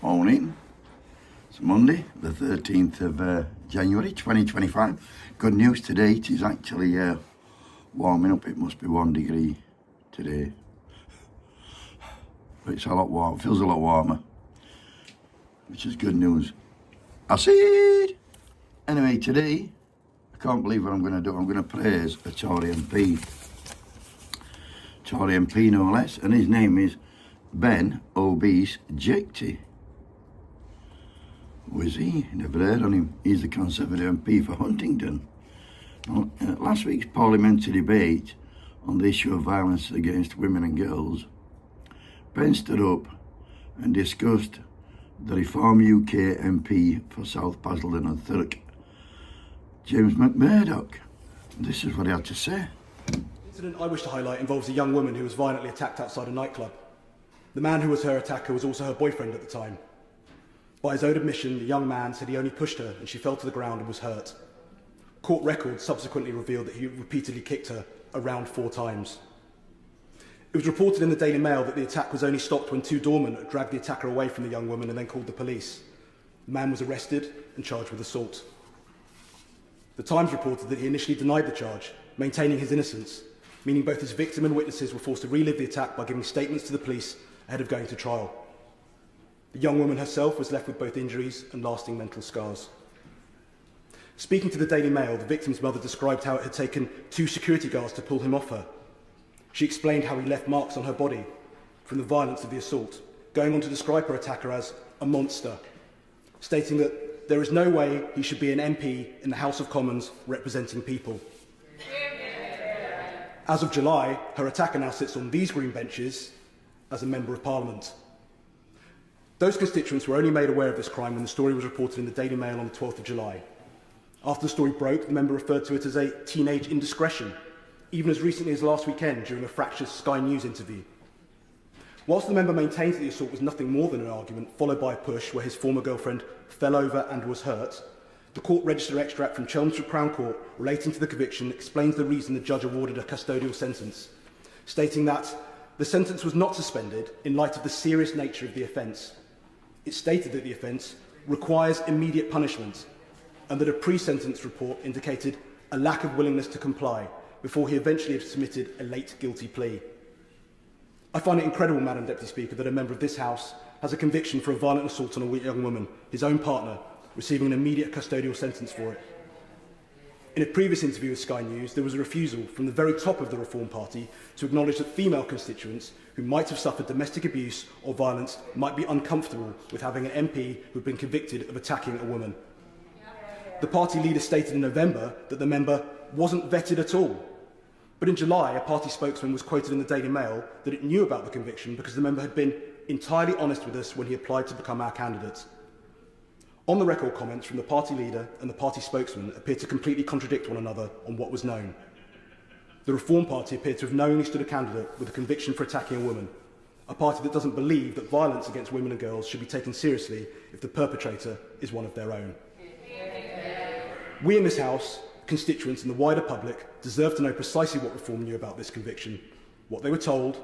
Morning. It's Monday, the 13th of January 2025. Good news today, it is actually warming up. It must be 1 degree today. But it's a lot warm, feels a lot warmer, which is good news. Acid! Anyway, today, I can't believe what I'm going to do. I'm going to praise a Tory MP. Tory MP, no less, and his name is Ben Obese Jecty. Who is he? Never heard on him. He's the Conservative MP for Huntingdon. Well, last week's parliamentary debate on the issue of violence against women and girls, Ben stood up and discussed the Reform UK MP for South Basildon and Thurrock, James McMurdoch. This is what he had to say. The incident I wish to highlight involves a young woman who was violently attacked outside a nightclub. The man who was her attacker was also her boyfriend at the time. By his own admission, the young man said he only pushed her and she fell to the ground and was hurt. Court records subsequently revealed that he repeatedly kicked her around 4 times. It was reported in the Daily Mail that the attack was only stopped when 2 doormen dragged the attacker away from the young woman and then called the police. The man was arrested and charged with assault. The Times reported that he initially denied the charge, maintaining his innocence, meaning both his victim and witnesses were forced to relive the attack by giving statements to the police ahead of going to trial. The young woman herself was left with both injuries and lasting mental scars. Speaking to the Daily Mail, the victim's mother described how it had taken 2 security guards to pull him off her. She explained how he left marks on her body from the violence of the assault, going on to describe her attacker as a monster, stating that there is no way he should be an MP in the House of Commons representing people. As of July, her attacker now sits on these green benches as a Member of Parliament. Those constituents were only made aware of this crime when the story was reported in the Daily Mail on the 12th of July. After the story broke, the member referred to it as a teenage indiscretion, even as recently as last weekend during a fractious Sky News interview. Whilst the member maintains that the assault was nothing more than an argument, followed by a push where his former girlfriend fell over and was hurt, the court register extract from Chelmsford Crown Court relating to the conviction explains the reason the judge awarded a custodial sentence, stating that the sentence was not suspended in light of the serious nature of the offence. It stated that the offence requires immediate punishment and that a pre-sentence report indicated a lack of willingness to comply before he eventually submitted a late guilty plea. I find it incredible, Madam Deputy Speaker, that a member of this House has a conviction for a violent assault on a young woman, his own partner, receiving an immediate custodial sentence for it. In a previous interview with Sky News, there was a refusal from the very top of the Reform Party to acknowledge that female constituents who might have suffered domestic abuse or violence might be uncomfortable with having an MP who had been convicted of attacking a woman. The party leader stated in November that the member wasn't vetted at all. But in July, a party spokesman was quoted in the Daily Mail that it knew about the conviction because the member had been entirely honest with us when he applied to become our candidate. On the record, comments from the party leader and the party spokesman appear to completely contradict one another on what was known. The Reform Party appeared to have knowingly stood a candidate with a conviction for attacking a woman, a party that doesn't believe that violence against women and girls should be taken seriously if the perpetrator is one of their own. We in this House, constituents and the wider public deserve to know precisely what Reform knew about this conviction, what they were told,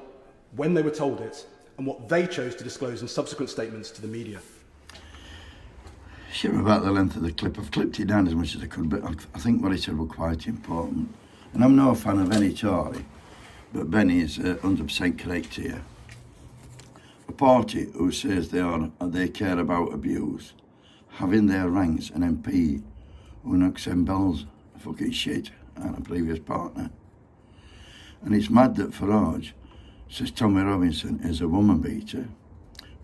when they were told it, and what they chose to disclose in subsequent statements to the media. Sure about the length of the clip. I've clipped it down as much as I could, but I think what he said was quite important. And I'm no fan of any Tory, but Benny is 100% correct here. A party who says they care about abuse, having their ranks an MP who knocks them bells fucking shit and a previous partner. And it's mad that Farage says Tommy Robinson is a woman beater,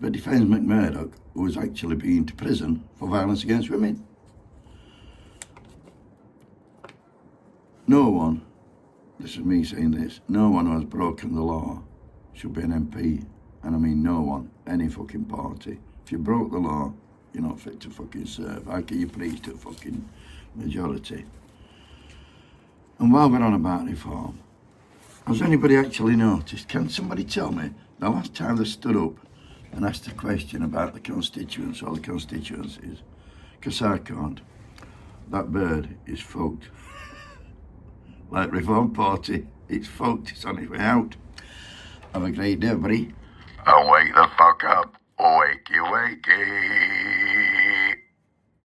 but defends McMurdoch, who has actually been to prison for violence against women. No one, this is me saying this, no one who has broken the law should be an MP. And I mean no one, any fucking party. If you broke the law, you're not fit to fucking serve. How can you preach to a fucking majority? And while we're on about reform, has anybody actually noticed, can somebody tell me the last time they stood up and asked a question about the constituents or the constituencies? Because I can't. That bird is fucked. Like Reform Party, it's fucked, it's on its way out. Have a great day, everybody. And wake the fuck up. Wakey, wakey.